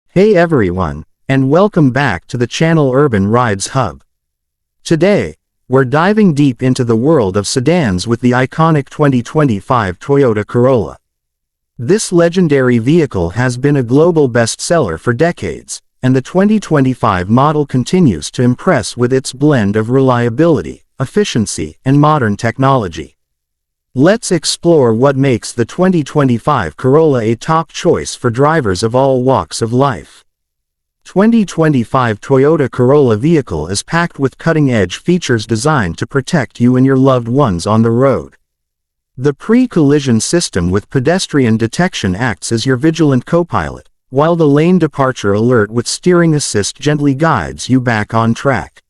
Hey everyone, and welcome back to the channel Urban Rides Hub. Today, we're diving deep into the world of sedans with the iconic 2025 Toyota Corolla. This legendary vehicle has been a global bestseller for decades, and the 2025 model continues to impress with its blend of reliability, efficiency, and modern technology. Let's explore what makes the 2025 Corolla a top choice for drivers of all walks of life. 2025 Toyota Corolla vehicle is packed with cutting-edge features designed to protect you and your loved ones on the road. The pre-collision system with pedestrian detection acts as your vigilant co-pilot, while the lane departure alert with steering assist gently guides you back on track.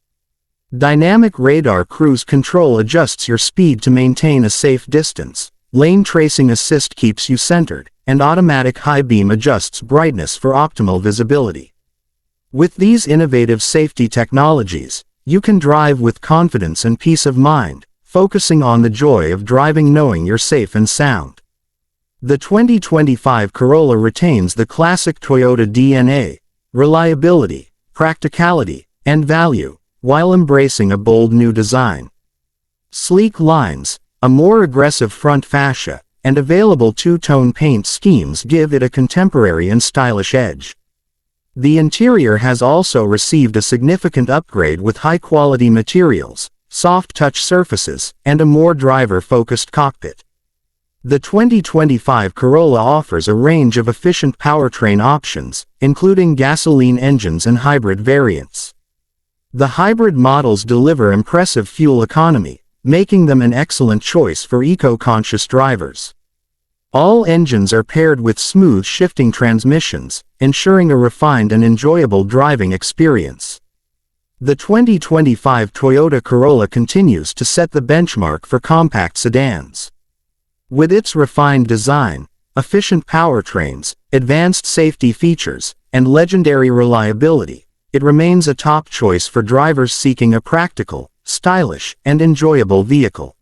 Dynamic radar cruise control adjusts your speed to maintain a safe distance, lane tracing assist keeps you centered, and automatic high beam adjusts brightness for optimal visibility. With these innovative safety technologies, you can drive with confidence and peace of mind, focusing on the joy of driving knowing you're safe and sound. The 2025 Corolla retains the classic Toyota DNA, reliability, practicality, and value, while embracing a bold new design. Sleek lines, a more aggressive front fascia, and available two-tone paint schemes give it a contemporary and stylish edge. The interior has also received a significant upgrade with high-quality materials, soft touch surfaces, and a more driver-focused cockpit. The 2025 Corolla offers a range of efficient powertrain options, including gasoline engines and hybrid variants. The hybrid models deliver impressive fuel economy, making them an excellent choice for eco-conscious drivers. All engines are paired with smooth shifting transmissions, ensuring a refined and enjoyable driving experience. The 2025 Toyota Corolla continues to set the benchmark for compact sedans. With its refined design, efficient powertrains, advanced safety features, and legendary reliability, it remains a top choice for drivers seeking a practical, stylish, and enjoyable vehicle.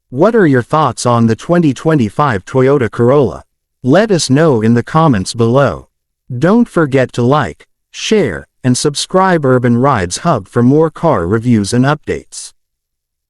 What are your thoughts on the 2025 Toyota Corolla? Let us know in the comments below. Don't forget to like, share, and subscribe Urban Rides Hub for more car reviews and updates.